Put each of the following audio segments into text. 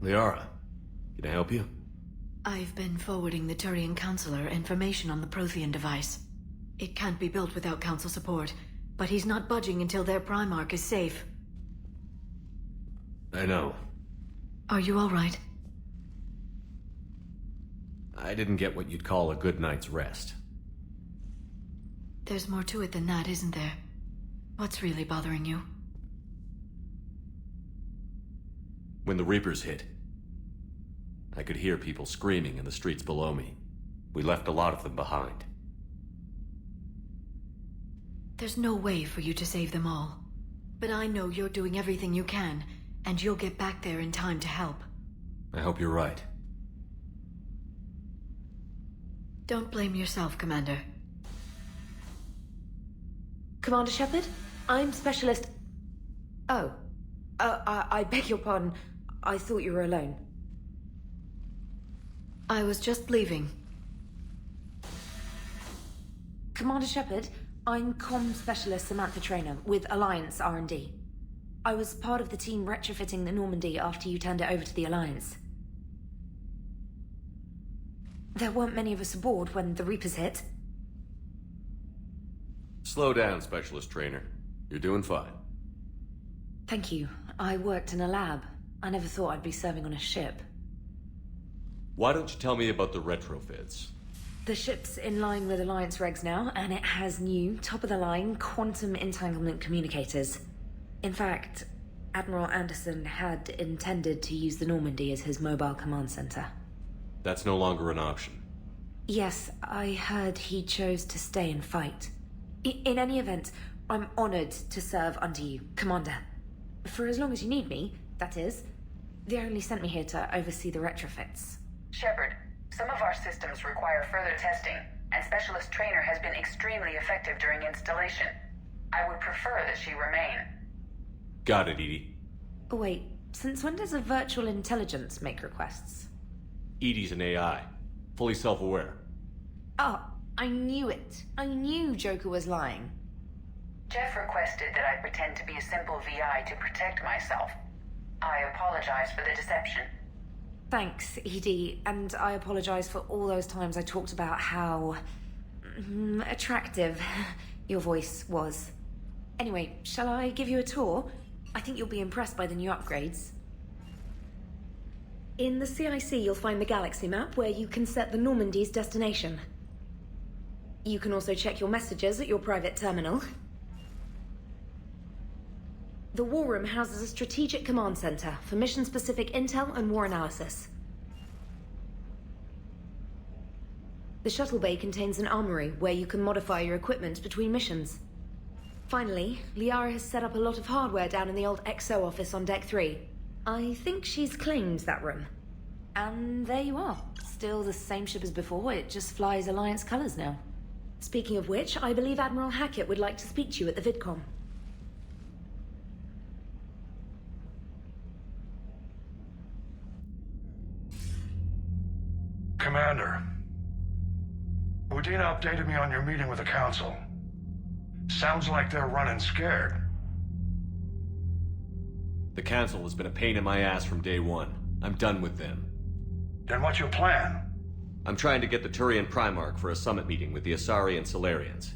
Liara, can I help you? I've been forwarding the Turian Counselor information on the Prothean device. It can't be built without Council support, but he's not budging until their Primarch is safe. I know. Are you all right? I didn't get what you'd call a good night's rest. There's more to it than that, isn't there? What's really bothering you? When the Reapers hit, I could hear people screaming in the streets below me. We left a lot of them behind. There's no way for you to save them all. But I know you're doing everything you can, and you'll get back there in time to help. I hope you're right. Don't blame yourself, Commander. Commander Shepard, I'm Specialist... Oh. I beg your pardon. I thought you were alone. I was just leaving. Commander Shepard, I'm Comm Specialist Samantha Traynor with Alliance R&D. I was part of the team retrofitting the Normandy after you turned it over to the Alliance. There weren't many of us aboard when the Reapers hit. Slow down, Specialist Trainer. You're doing fine. Thank you. I worked in a lab. I never thought I'd be serving on a ship. Why don't you tell me about the retrofits? The ship's in line with Alliance regs now, and it has new, top-of-the-line, quantum entanglement communicators. In fact, Admiral Anderson had intended to use the Normandy as his mobile command center. That's no longer an option. Yes, I heard he chose to stay and fight. In any event, I'm honored to serve under you, Commander. For as long as you need me, that is. They only sent me here to oversee the retrofits. Shepard, some of our systems require further testing, and Specialist Trainer has been extremely effective during installation. I would prefer that she remain. Got it, Edie. Wait, since when does a virtual intelligence make requests? Edie's an AI. Fully self-aware. Oh, I knew it. I knew Joker was lying. Jeff requested that I pretend to be a simple VI to protect myself. I apologize for the deception. Thanks, Edie, and I apologize for all those times I talked about how... attractive your voice was. Anyway, shall I give you a tour? I think you'll be impressed by the new upgrades. In the CIC, you'll find the galaxy map where you can set the Normandy's destination. You can also check your messages at your private terminal. The War Room houses a strategic command center for mission-specific intel and war analysis. The shuttle bay contains an armory where you can modify your equipment between missions. Finally, Liara has set up a lot of hardware down in the old XO office on Deck 3. I think she's claimed that room. And there you are. Still the same ship as before, it just flies Alliance colors now. Speaking of which, I believe Admiral Hackett would like to speak to you at the VidCom. Commander, Udina updated me on your meeting with the Council. Sounds like they're running scared. The Council has been a pain in my ass from day one. I'm done with them. Then what's your plan? I'm trying to get the Turian Primarch for a summit meeting with the Asari and Solarians.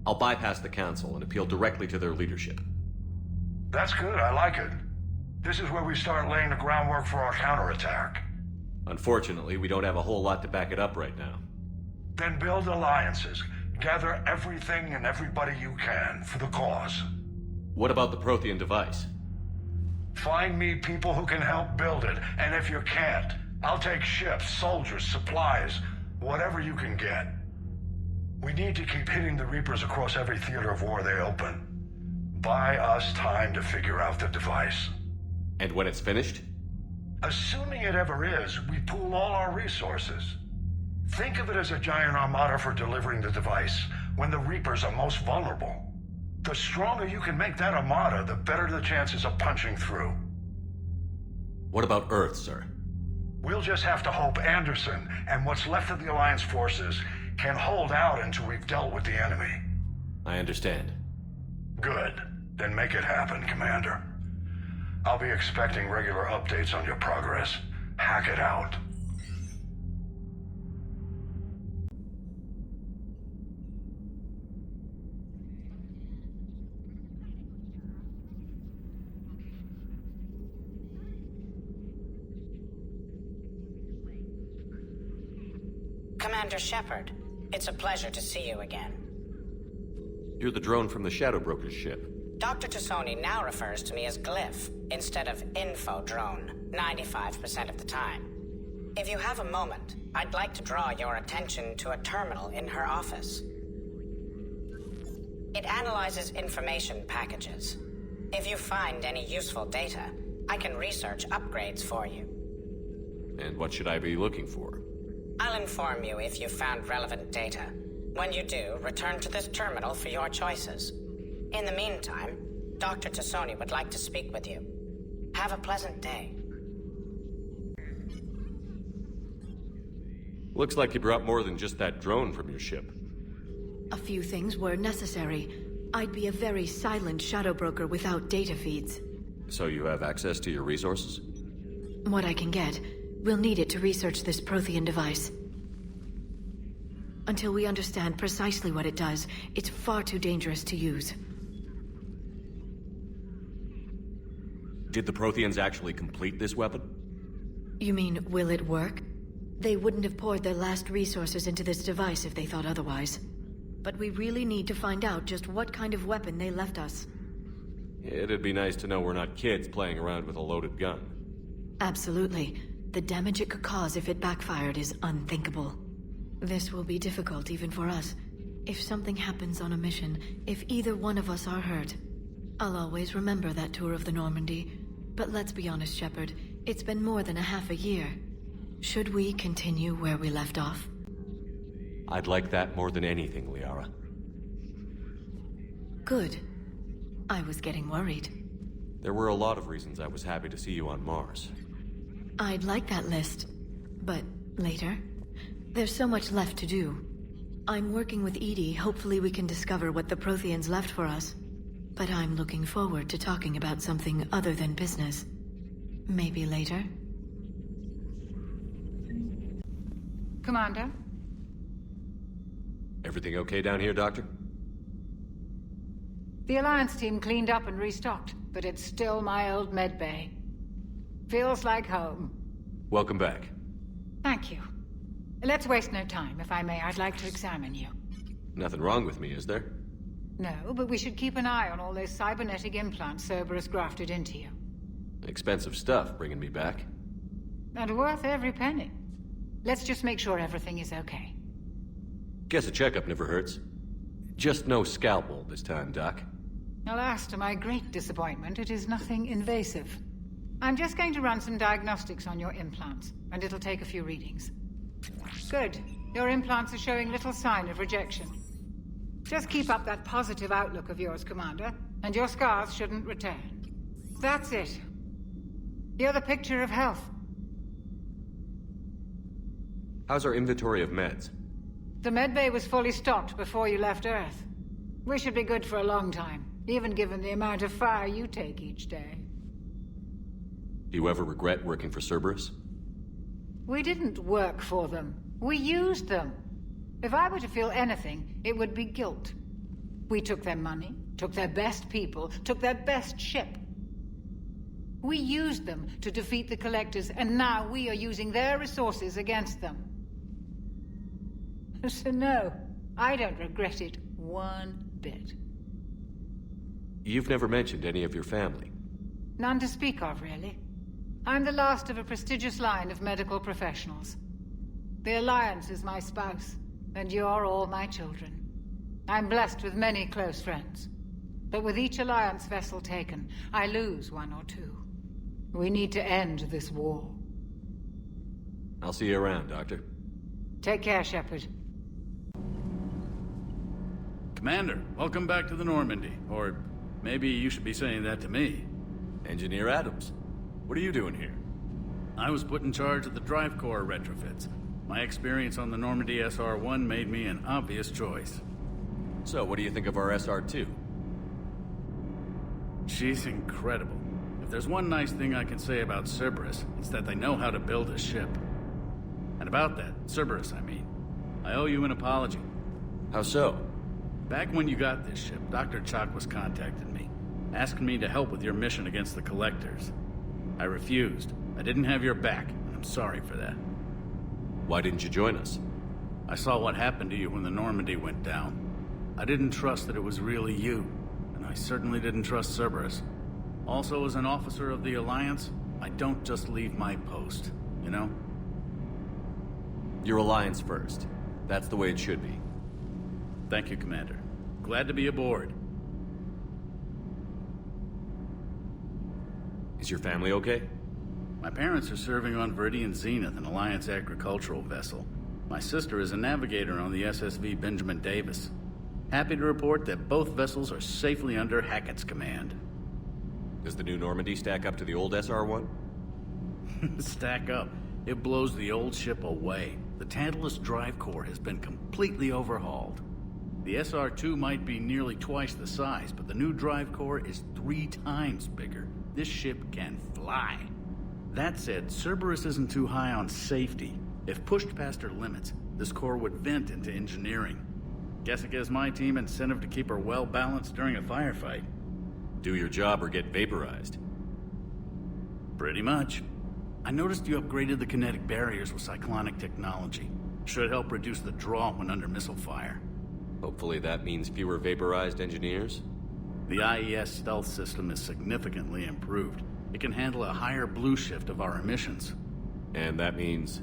I'll bypass the Council and appeal directly to their leadership. That's good, I like it. This is where we start laying the groundwork for our counterattack. Unfortunately, we don't have a whole lot to back it up right now. Then build alliances. Gather everything and everybody you can for the cause. What about the Prothean device? Find me people who can help build it, and if you can't, I'll take ships, soldiers, supplies, whatever you can get. We need to keep hitting the Reapers across every theater of war they open. Buy us time to figure out the device. And when it's finished? Assuming it ever is, we pool all our resources. Think of it as a giant armada for delivering the device, when the Reapers are most vulnerable. The stronger you can make that armada, the better the chances of punching through. What about Earth, sir? We'll just have to hope Anderson and what's left of the Alliance forces can hold out until we've dealt with the enemy. I understand. Good. Then make it happen, Commander. I'll be expecting regular updates on your progress. Hack it out. Commander Shepard, it's a pleasure to see you again. You're the drone from the Shadow Broker's ship. Dr. Tassoni now refers to me as Glyph instead of Info Drone, 95% of the time. If you have a moment, I'd like to draw your attention to a terminal in her office. It analyzes information packages. If you find any useful data, I can research upgrades for you. And what should I be looking for? I'll inform you if you've found relevant data. When you do, return to this terminal for your choices. In the meantime, Dr. Tassoni would like to speak with you. Have a pleasant day. Looks like you brought more than just that drone from your ship. A few things were necessary. I'd be a very silent shadow broker without data feeds. So you have access to your resources? What I can get. We'll need it to research this Prothean device. Until we understand precisely what it does, it's far too dangerous to use. Did the Protheans actually complete this weapon? You mean, will it work? They wouldn't have poured their last resources into this device if they thought otherwise. But we really need to find out just what kind of weapon they left us. It'd be nice to know we're not kids playing around with a loaded gun. Absolutely. The damage it could cause if it backfired is unthinkable. This will be difficult even for us. If something happens on a mission, if either one of us are hurt, I'll always remember that tour of the Normandy. But let's be honest, Shepard. It's been more than a half a year. Should we continue where we left off? I'd like that more than anything, Liara. Good. I was getting worried. There were a lot of reasons I was happy to see you on Mars. I'd like that list. But later? There's so much left to do. I'm working with Edie. Hopefully we can discover what the Protheans left for us. But I'm looking forward to talking about something other than business. Maybe later? Commander? Everything okay down here, Doctor? The Alliance team cleaned up and restocked, but it's still my old medbay. Feels like home. Welcome back. Thank you. Let's waste no time. If I may, I'd like to examine you. Nothing wrong with me, is there? No, but we should keep an eye on all those cybernetic implants Cerberus grafted into you. Expensive stuff bringing me back. And worth every penny. Let's just make sure everything is okay. Guess a checkup never hurts. Just no scalpel this time, Doc. Alas, to my great disappointment, it is nothing invasive. I'm just going to run some diagnostics on your implants, and it'll take a few readings. Good. Your implants are showing little sign of rejection. Just keep up that positive outlook of yours, Commander, and your scars shouldn't return. That's it. You're the picture of health. How's our inventory of meds? The medbay was fully stocked before you left Earth. We should be good for a long time, even given the amount of fire you take each day. Do you ever regret working for Cerberus? We didn't work for them. We used them. If I were to feel anything, it would be guilt. We took their money, took their best people, took their best ship. We used them to defeat the Collectors, and now we are using their resources against them. So no, I don't regret it one bit. You've never mentioned any of your family. None to speak of, really. I'm the last of a prestigious line of medical professionals. The Alliance is my spouse, and you're all my children. I'm blessed with many close friends. But with each Alliance vessel taken, I lose one or two. We need to end this war. I'll see you around, Doctor. Take care, Shepard. Commander, welcome back to the Normandy. Or maybe you should be saying that to me. Engineer Adams, what are you doing here? I was put in charge of the drive core retrofits. My experience on the Normandy SR-1 made me an obvious choice. So, what do you think of our SR-2? She's incredible. If there's one nice thing I can say about Cerberus, it's that they know how to build a ship. And about that, Cerberus, I mean, I owe you an apology. How so? Back when you got this ship, Dr. Chakwas contacted me, asking me to help with your mission against the Collectors. I refused. I didn't have your back, and I'm sorry for that. Why didn't you join us? I saw what happened to you when the Normandy went down. I didn't trust that it was really you, and I certainly didn't trust Cerberus. Also, as an officer of the Alliance, I don't just leave my post, you know? Your Alliance first. That's the way it should be. Thank you, Commander. Glad to be aboard. Is your family okay? My parents are serving on Viridian Zenith, an Alliance agricultural vessel. My sister is a navigator on the SSV Benjamin Davis. Happy to report that both vessels are safely under Hackett's command. Does the new Normandy stack up to the old SR-1? Stack up. It blows the old ship away. The Tantalus drive core has been completely overhauled. The SR-2 might be nearly twice the size, but the new drive core is 3 times bigger. This ship can fly. That said, Cerberus isn't too high on safety. If pushed past her limits, this core would vent into engineering. Guess it gives my team incentive to keep her well balanced during a firefight. Do your job or get vaporized. Pretty much. I noticed you upgraded the kinetic barriers with cyclonic technology. Should help reduce the draw when under missile fire. Hopefully that means fewer vaporized engineers? The IES stealth system is significantly improved. It can handle a higher blue shift of our emissions. And that means...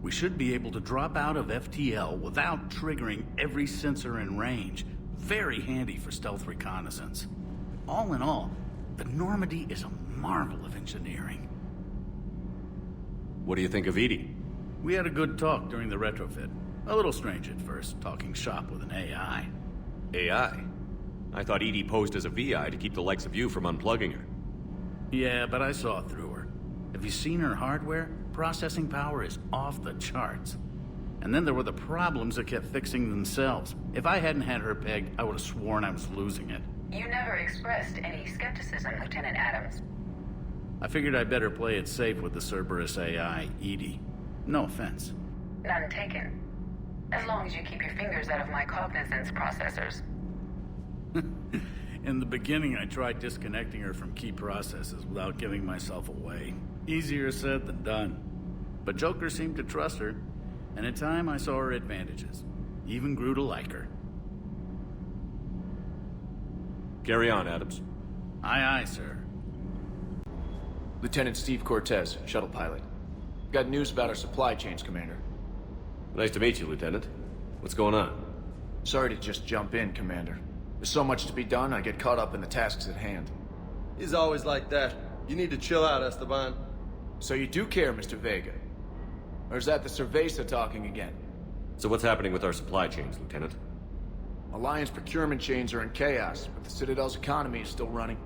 We should be able to drop out of FTL without triggering every sensor in range. Very handy for stealth reconnaissance. All in all, the Normandy is a marvel of engineering. What do you think of Edie? We had a good talk during the retrofit. A little strange at first, talking shop with an AI. AI? I thought Edie posed as a VI to keep the likes of you from unplugging her. Yeah, but I saw through her. Have you seen her hardware? Processing power is off the charts. And then there were the problems that kept fixing themselves. If I hadn't had her pegged, I would have sworn I was losing it. You never expressed any skepticism, Lieutenant Adams. I figured I'd better play it safe with the Cerberus AI, Edie. No offense. None taken. As long as you keep your fingers out of my cognizance processors. In the beginning, I tried disconnecting her from key processes without giving myself away. Easier said than done. But Joker seemed to trust her, and in time I saw her advantages. Even grew to like her. Carry on, Adams. Aye, aye, sir. Lieutenant Steve Cortez, shuttle pilot. Got news about our supply chains, Commander. Nice to meet you, Lieutenant. What's going on? Sorry to just jump in, Commander. There's so much to be done, I get caught up in the tasks at hand. He's always like that. You need to chill out, Esteban. So you do care, Mr. Vega? Or is that the Cerveza talking again? So what's happening with our supply chains, Lieutenant? Alliance procurement chains are in chaos, but the Citadel's economy is still running.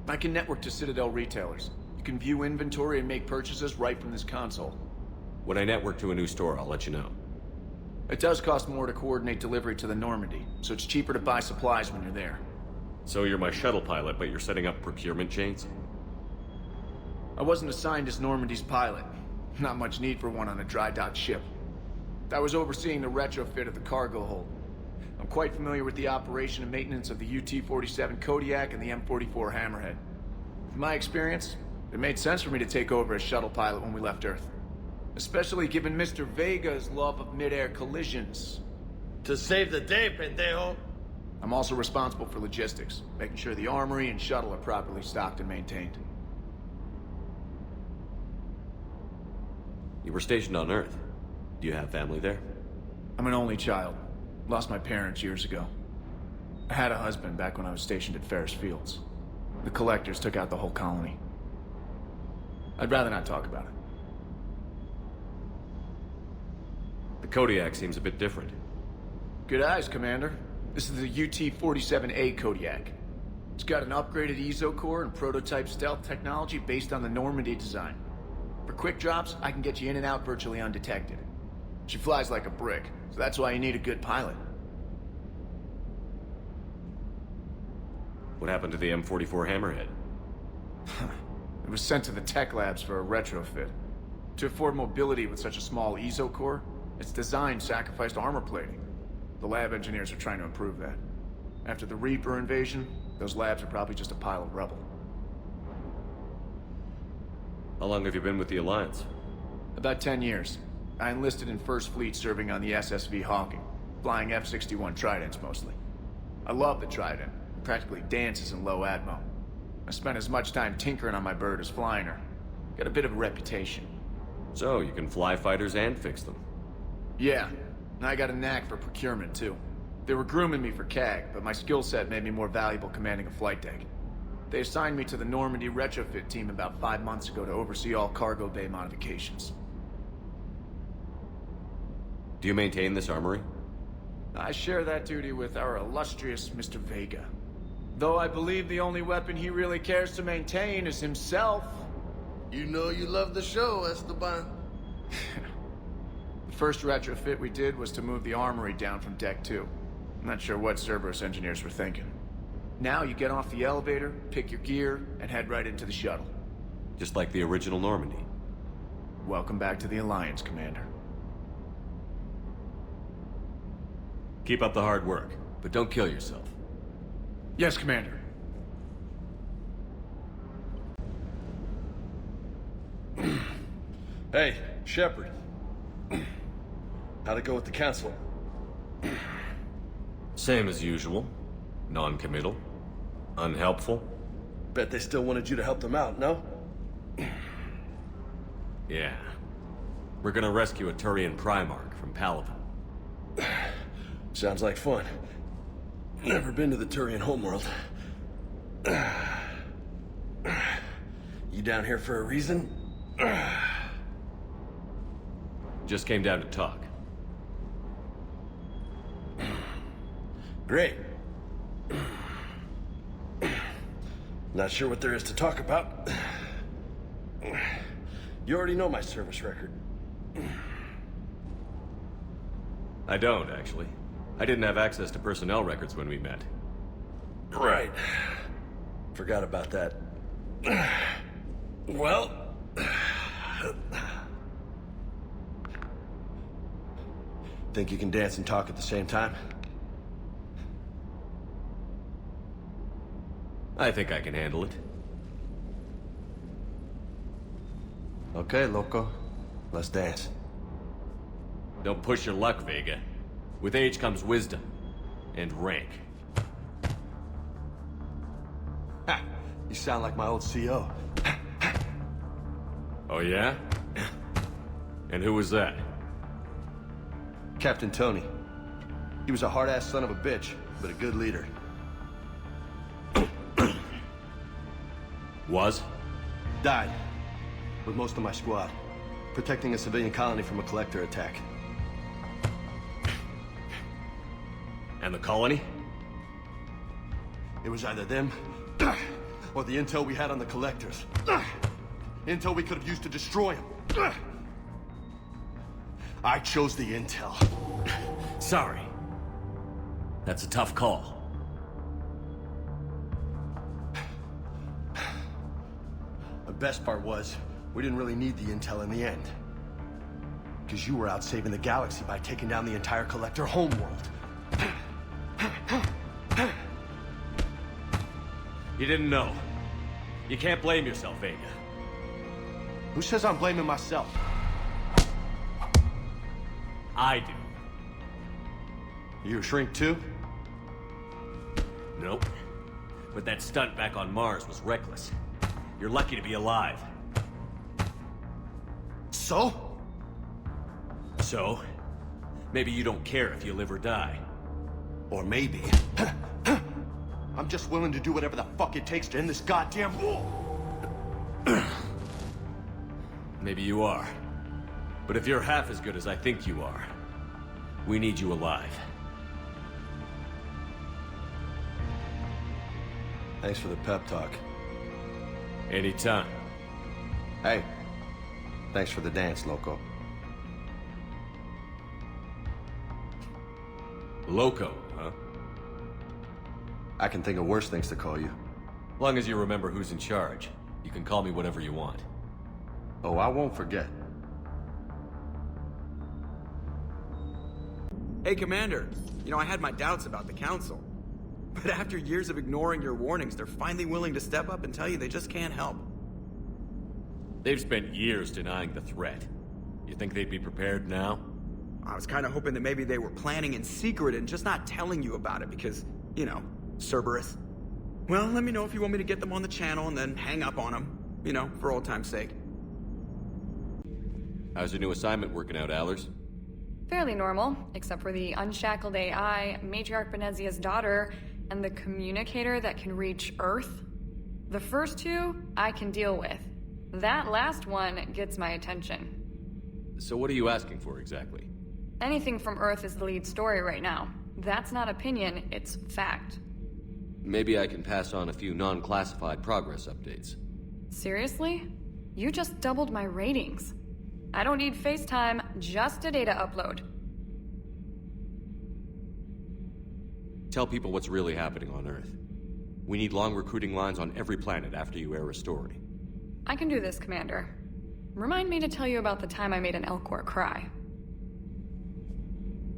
I can network to Citadel retailers. You can view inventory and make purchases right from this console. When I network to a new store, I'll let you know. It does cost more to coordinate delivery to the Normandy, so it's cheaper to buy supplies when you're there. So you're my shuttle pilot, but you're setting up procurement chains? I wasn't assigned as Normandy's pilot. Not much need for one on a dry dock ship. I was overseeing the retrofit of the cargo hold. I'm quite familiar with the operation and maintenance of the UT-47 Kodiak and the M44 Hammerhead. From my experience, it made sense for me to take over as shuttle pilot when we left Earth. Especially given Mr. Vega's love of mid-air collisions. To save the day, pendejo. I'm also responsible for logistics, making sure the armory and shuttle are properly stocked and maintained. You were stationed on Earth. Do you have family there? I'm an only child. Lost my parents years ago. I had a husband back when I was stationed at Ferris Fields. The Collectors took out the whole colony. I'd rather not talk about it. The Kodiak seems a bit different. Good eyes, Commander. This is the UT-47A Kodiak. It's got an upgraded EZO core and prototype stealth technology based on the Normandy design. For quick drops, I can get you in and out virtually undetected. She flies like a brick, so that's why you need a good pilot. What happened to the M44 Hammerhead? It was sent to the tech labs for a retrofit. To afford mobility with such a small ESO core, its design sacrificed armor plating. The lab engineers are trying to improve that. After the Reaper invasion, those labs are probably just a pile of rubble. How long have you been with the Alliance? About 10 years. I enlisted in First Fleet serving on the SSV Hawking, flying F-61 Tridents mostly. I love the Trident. It practically dances in low atmo. I spent as much time tinkering on my bird as flying her. Got a bit of a reputation. So, you can fly fighters and fix them. Yeah, and I got a knack for procurement too. They were grooming me for CAG, but my skill set made me more valuable commanding a flight deck. They assigned me to the Normandy retrofit team about 5 months ago to oversee all cargo bay modifications. Do you maintain this armory? I share that duty with our illustrious Mr. Vega. Though I believe the only weapon he really cares to maintain is himself. You know you love the show, Esteban. The first retrofit we did was to move the armory down from Deck 2. I'm not sure what Cerberus engineers were thinking. Now you get off the elevator, pick your gear, and head right into the shuttle. Just like the original Normandy. Welcome back to the Alliance, Commander. Keep up the hard work, but don't kill yourself. Yes, Commander. Hey, Shepard. How'd it go with the council? Same as usual. Non-committal. Unhelpful. Bet they still wanted you to help them out, no? Yeah. We're gonna rescue a Turian Primarch from Palaven. Sounds like fun. Never been to the Turian homeworld. You down here for a reason? Just came down to talk. Great. Not sure what there is to talk about. You already know my service record. I don't, actually. I didn't have access to personnel records when we met. Right. Forgot about that. Well... Think you can dance and talk at the same time? I think I can handle it. Okay, loco. Let's dance. Don't push your luck, Vega. With age comes wisdom. And rank. Ha! You sound like my old CO. Oh yeah? And who was that? Captain Tony. He was a hard-ass son of a bitch, but a good leader. Was? Died. With most of my squad. Protecting a civilian colony from a collector attack. And the colony? It was either them, or the intel we had on the collectors. Intel we could have used to destroy them. I chose the intel. Sorry. That's a tough call. The best part was, we didn't really need the intel in the end. Because you were out saving the galaxy by taking down the entire collector homeworld. You didn't know. You can't blame yourself, Vega. Who says I'm blaming myself? I do. You a shrink too? Nope. But that stunt back on Mars was reckless. You're lucky to be alive. So? So? Maybe you don't care if you live or die. Or maybe... I'm just willing to do whatever the fuck it takes to end this goddamn war! Maybe you are. But if you're half as good as I think you are, we need you alive. Thanks for the pep talk. Anytime. Hey, thanks for the dance, loco. Loco, huh? I can think of worse things to call you. Long as you remember who's in charge. You can call me whatever you want. Oh, I won't forget. Hey, Commander. You know, I had my doubts about the Council. But after years of ignoring your warnings, they're finally willing to step up and tell you they just can't help. They've spent years denying the threat. You think they'd be prepared now? I was kind of hoping that maybe they were planning in secret and just not telling you about it because, you know, Cerberus. Well, let me know if you want me to get them on the channel and then hang up on them. You know, for old time's sake. How's your new assignment working out, Allers? Fairly normal, except for the unshackled AI, Matriarch Benezia's daughter, and the communicator that can reach Earth. The first two, I can deal with. That last one gets my attention. So what are you asking for exactly? Anything from Earth is the lead story right now. That's not opinion, it's fact. Maybe I can pass on a few non-classified progress updates. Seriously? You just doubled my ratings. I don't need FaceTime, just a data upload. Tell people what's really happening on Earth. We need long recruiting lines on every planet after you air a story. I can do this, Commander. Remind me to tell you about the time I made an Elcor cry.